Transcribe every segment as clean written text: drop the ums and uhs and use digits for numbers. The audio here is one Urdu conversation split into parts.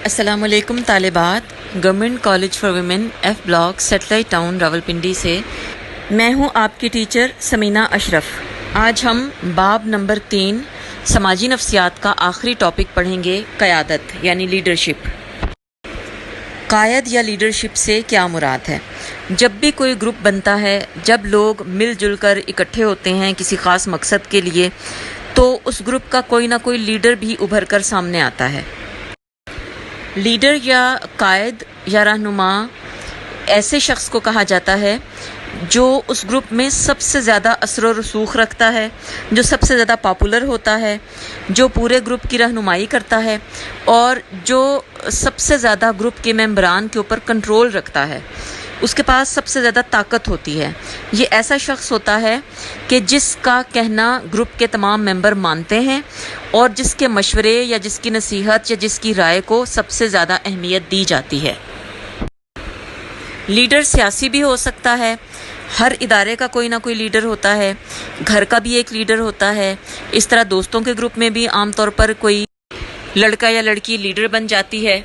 السلام علیکم طالبات، government college for women F block satellite town Rawalpindi سے میں ہوں آپ کی ٹیچر سمینہ اشرف۔ آج ہم باب نمبر 3 سماجی نفسیات کا آخری ٹاپک پڑھیں گے، قیادت یعنی لیڈرشپ۔ قائد یا لیڈرشپ سے کیا مراد ہے؟ جب بھی کوئی گروپ بنتا ہے، جب لوگ مل جل کر اکٹھے ہوتے ہیں کسی خاص مقصد کے لیے، تو اس گروپ کا کوئی نہ کوئی لیڈر بھی ابھر کر سامنے آتا ہے۔ لیڈر یا قائد یا رہنما ایسے شخص کو کہا جاتا ہے جو اس گروپ میں سب سے زیادہ اثر و رسوخ رکھتا ہے، جو سب سے زیادہ پاپولر ہوتا ہے، جو پورے گروپ کی رہنمائی کرتا ہے اور جو سب سے زیادہ گروپ کے ممبران کے اوپر کنٹرول رکھتا ہے۔ اس کے پاس سب سے زیادہ طاقت ہوتی ہے۔ یہ ایسا شخص ہوتا ہے کہ جس کا کہنا گروپ کے تمام ممبر مانتے ہیں اور جس کے مشورے یا جس کی نصیحت یا جس کی رائے کو سب سے زیادہ اہمیت دی جاتی ہے۔ لیڈر سیاسی بھی ہو سکتا ہے، ہر ادارے کا کوئی نہ کوئی لیڈر ہوتا ہے، گھر کا بھی ایک لیڈر ہوتا ہے، اس طرح دوستوں کے گروپ میں بھی عام طور پر کوئی لڑکا یا لڑکی لیڈر بن جاتی ہے۔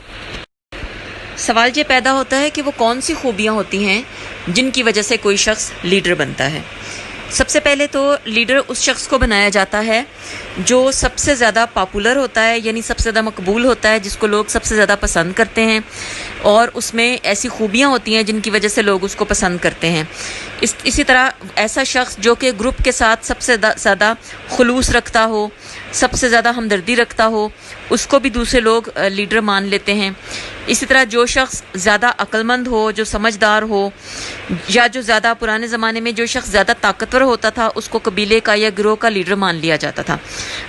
سوال یہ پیدا ہوتا ہے کہ وہ کون سی خوبیاں ہوتی ہیں جن کی وجہ سے کوئی شخص لیڈر بنتا ہے۔ سب سے پہلے تو لیڈر اس شخص کو بنایا جاتا ہے جو سب سے زیادہ پاپولر ہوتا ہے، یعنی سب سے زیادہ مقبول ہوتا ہے، جس کو لوگ سب سے زیادہ پسند کرتے ہیں اور اس میں ایسی خوبیاں ہوتی ہیں جن کی وجہ سے لوگ اس کو پسند کرتے ہیں۔ اسی طرح ایسا شخص جو کہ گروپ کے ساتھ سب سے زیادہ خلوص رکھتا ہو، سب سے زیادہ ہمدردی رکھتا ہو، اس کو بھی دوسرے لوگ لیڈر مان لیتے ہیں۔ اسی طرح جو شخص زیادہ عقل مند ہو، جو سمجھدار ہو، یا جو زیادہ پرانے زمانے میں جو شخص زیادہ طاقتور ہوتا تھا اس کو قبیلے کا یا گروہ کا لیڈر مان لیا جاتا تھا۔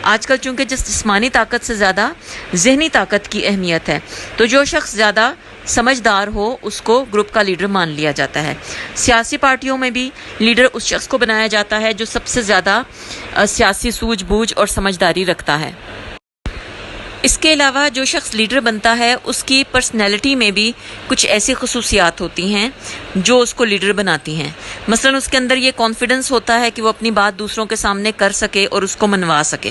آج کل چونکہ جسمانی طاقت سے زیادہ ذہنی طاقت کی اہمیت ہے، تو جو شخص زیادہ سمجھدار ہو اس کو گروپ کا لیڈر مان لیا جاتا ہے۔ سیاسی پارٹیوں میں بھی لیڈر اس شخص کو بنایا جاتا ہے جو سب سے زیادہ سیاسی سوجھ بوجھ اور سمجھداری رکھتا ہے۔ اس کے علاوہ جو شخص لیڈر بنتا ہے اس کی پرسنالٹی میں بھی کچھ ایسی خصوصیات ہوتی ہیں جو اس کو لیڈر بناتی ہیں۔ مثلا اس کے اندر یہ کانفیڈنس ہوتا ہے کہ وہ اپنی بات دوسروں کے سامنے کر سکے اور اس کو منوا سکے۔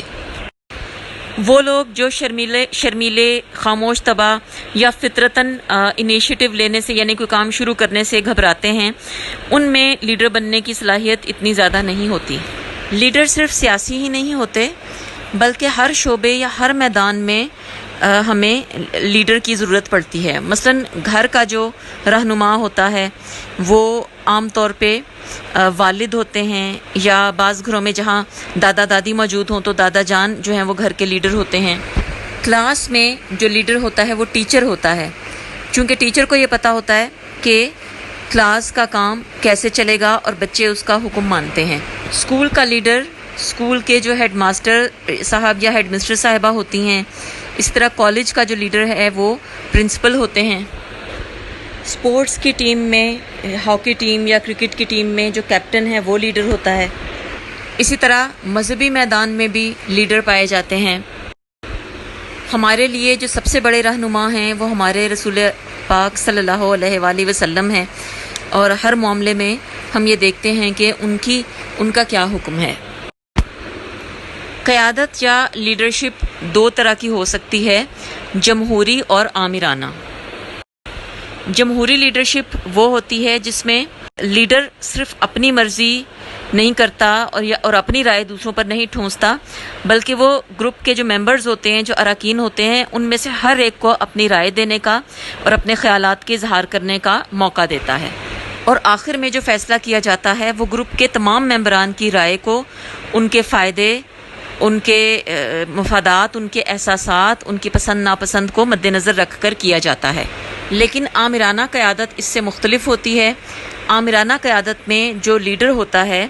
وہ لوگ جو شرمیلے، خاموش طبع یا فطرتاً انیشیٹو لینے سے یعنی کوئی کام شروع کرنے سے گھبراتے ہیں، ان میں لیڈر بننے کی صلاحیت اتنی زیادہ نہیں ہوتی۔ لیڈر صرف سیاسی ہی نہیں ہوتے بلکہ ہر شعبے یا ہر میدان میں ہمیں لیڈر کی ضرورت پڑتی ہے۔ مثلا گھر کا جو رہنما ہوتا ہے وہ عام طور پہ والد ہوتے ہیں، یا بعض گھروں میں جہاں دادا دادی موجود ہوں تو دادا جان جو ہیں وہ گھر کے لیڈر ہوتے ہیں۔ کلاس میں جو لیڈر ہوتا ہے وہ ٹیچر ہوتا ہے، چونکہ ٹیچر کو یہ پتہ ہوتا ہے کہ کلاس کا کام کیسے چلے گا اور بچے اس کا حکم مانتے ہیں۔ اسکول کا لیڈر اسکول کے جو ہیڈ ماسٹر صاحب یا ہیڈ مسٹر صاحبہ ہوتی ہیں۔ اس طرح کالج کا جو لیڈر ہے وہ پرنسپل ہوتے ہیں۔ اسپورٹس کی ٹیم میں، ہاکی ٹیم یا کرکٹ کی ٹیم میں جو کیپٹن ہے وہ لیڈر ہوتا ہے۔ اسی طرح مذہبی میدان میں بھی لیڈر پائے جاتے ہیں۔ ہمارے لیے جو سب سے بڑے رہنما ہیں وہ ہمارے رسول پاک صلی اللہ علیہ وآلہ وسلم ہیں، اور ہر معاملے میں ہم یہ دیکھتے ہیں کہ ان کا کیا حکم ہے۔ قیادت یا لیڈرشپ دو طرح کی ہو سکتی ہے، جمہوری اور آمرانہ۔ جمہوری لیڈرشپ وہ ہوتی ہے جس میں لیڈر صرف اپنی مرضی نہیں کرتا اور اپنی رائے دوسروں پر نہیں ٹھونستا، بلکہ وہ گروپ کے جو ممبرز ہوتے ہیں، جو اراکین ہوتے ہیں، ان میں سے ہر ایک کو اپنی رائے دینے کا اور اپنے خیالات کے اظہار کرنے کا موقع دیتا ہے، اور آخر میں جو فیصلہ کیا جاتا ہے وہ گروپ کے تمام ممبران کی رائے کو، ان کے فائدے، ان کے مفادات، ان کے احساسات، ان کی پسند ناپسند کو مد نظر رکھ کر کیا جاتا ہے۔ لیکن آمرانہ قیادت اس سے مختلف ہوتی ہے۔ آمرانہ قیادت میں جو لیڈر ہوتا ہے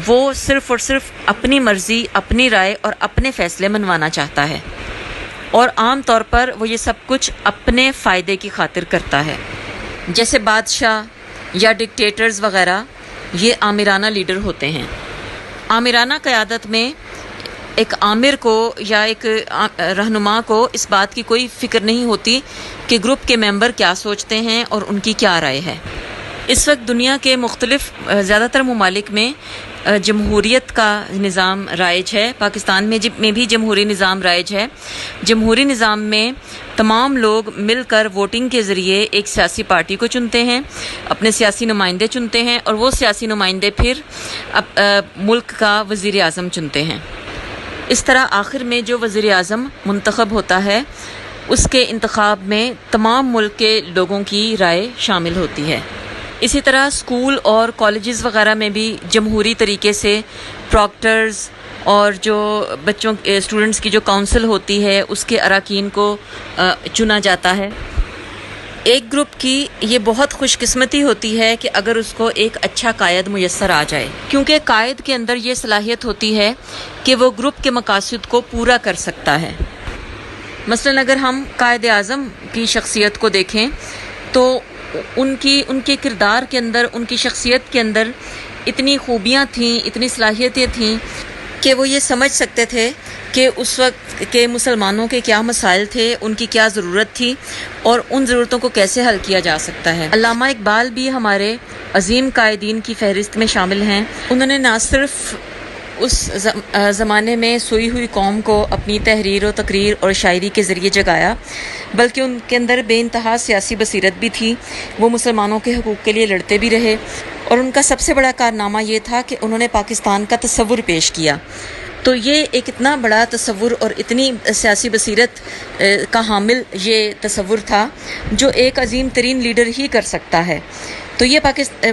وہ صرف اور صرف اپنی مرضی، اپنی رائے اور اپنے فیصلے منوانا چاہتا ہے، اور عام طور پر وہ یہ سب کچھ اپنے فائدے کی خاطر کرتا ہے۔ جیسے بادشاہ یا ڈکٹیٹرز وغیرہ، یہ آمرانہ لیڈر ہوتے ہیں۔ آمرانہ قیادت میں ایک آمر کو یا ایک رہنما کو اس بات کی کوئی فکر نہیں ہوتی کہ گروپ کے ممبر کیا سوچتے ہیں اور ان کی کیا رائے ہے۔ اس وقت دنیا کے مختلف زیادہ تر ممالک میں جمہوریت کا نظام رائج ہے، پاکستان میں بھی جمہوری نظام رائج ہے۔ جمہوری نظام میں تمام لوگ مل کر ووٹنگ کے ذریعے ایک سیاسی پارٹی کو چنتے ہیں، اپنے سیاسی نمائندے چنتے ہیں، اور وہ سیاسی نمائندے پھر ملک کا وزیر اعظم چنتے ہیں۔ اس طرح آخر میں جو وزیر اعظم منتخب ہوتا ہے اس کے انتخاب میں تمام ملک کے لوگوں کی رائے شامل ہوتی ہے۔ اسی طرح اسکول اور کالجز وغیرہ میں بھی جمہوری طریقے سے پراکٹرز اور جو بچوں اسٹوڈنٹس کی جو کونسل ہوتی ہے اس کے اراکین کو چنا جاتا ہے۔ ایک گروپ کی یہ بہت خوش قسمتی ہوتی ہے کہ اگر اس کو ایک اچھا قائد میسر آ جائے، کیونکہ قائد کے اندر یہ صلاحیت ہوتی ہے کہ وہ گروپ کے مقاصد کو پورا کر سکتا ہے۔ مثلا اگر ہم قائد اعظم کی شخصیت کو دیکھیں تو ان کے کردار کے اندر، ان کی شخصیت کے اندر اتنی خوبیاں تھیں، اتنی صلاحیتیں تھیں کہ وہ یہ سمجھ سکتے تھے کہ اس وقت کے مسلمانوں کے کیا مسائل تھے، ان کی کیا ضرورت تھی اور ان ضرورتوں کو کیسے حل کیا جا سکتا ہے۔ علامہ اقبال بھی ہمارے عظیم قائدین کی فہرست میں شامل ہیں۔ انہوں نے نہ صرف اس زمانے میں سوئی ہوئی قوم کو اپنی تحریر و تقریر اور شاعری کے ذریعے جگایا، بلکہ ان کے اندر بے انتہا سیاسی بصیرت بھی تھی۔ وہ مسلمانوں کے حقوق کے لیے لڑتے بھی رہے، اور ان کا سب سے بڑا کارنامہ یہ تھا کہ انہوں نے پاکستان کا تصور پیش کیا۔ تو یہ ایک اتنا بڑا تصور اور اتنی سیاسی بصیرت کا حامل یہ تصور تھا جو ایک عظیم ترین لیڈر ہی کر سکتا ہے۔ تو یہ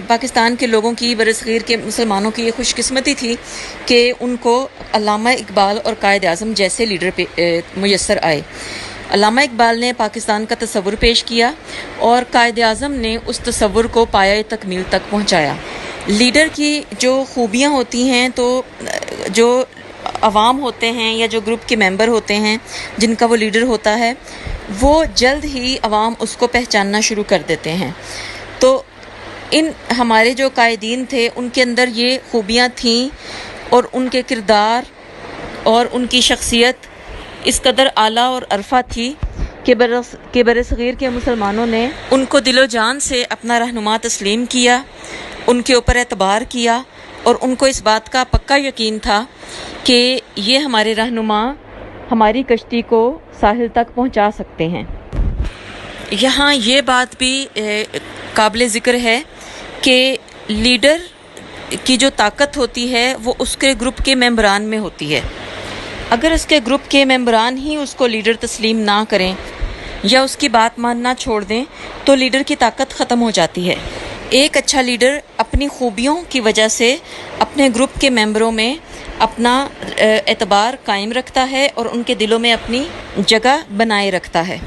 پاکستان کے لوگوں کی، برصغیر کے مسلمانوں کی یہ خوش قسمتی تھی کہ ان کو علامہ اقبال اور قائد اعظم جیسے لیڈر میسر آئے۔ علامہ اقبال نے پاکستان کا تصور پیش کیا اور قائد اعظم نے اس تصور کو پایہ تکمیل تک پہنچایا۔ لیڈر کی جو خوبیاں ہوتی ہیں، تو جو عوام ہوتے ہیں یا جو گروپ کے ممبر ہوتے ہیں جن کا وہ لیڈر ہوتا ہے، وہ جلد ہی عوام اس کو پہچاننا شروع کر دیتے ہیں۔ تو ان ہمارے جو قائدین تھے ان کے اندر یہ خوبیاں تھیں اور ان کے کردار اور ان کی شخصیت اس قدر اعلیٰ اور عرفہ تھی کہ برصغیر کے مسلمانوں نے ان کو دل و جان سے اپنا رہنما تسلیم کیا، ان کے اوپر اعتبار کیا، اور ان کو اس بات کا پکا یقین تھا کہ یہ ہمارے رہنما ہماری کشتی کو ساحل تک پہنچا سکتے ہیں۔ یہاں یہ بات بھی قابل ذکر ہے کہ لیڈر کی جو طاقت ہوتی ہے وہ اس کے گروپ کے ممبران میں ہوتی ہے۔ اگر اس کے گروپ کے ممبران ہی اس کو لیڈر تسلیم نہ کریں یا اس کی بات ماننا چھوڑ دیں تو لیڈر کی طاقت ختم ہو جاتی ہے۔ ایک اچھا لیڈر اپنی خوبیوں کی وجہ سے اپنے گروپ کے ممبروں میں اپنا اعتبار قائم رکھتا ہے اور ان کے دلوں میں اپنی جگہ بنائے رکھتا ہے۔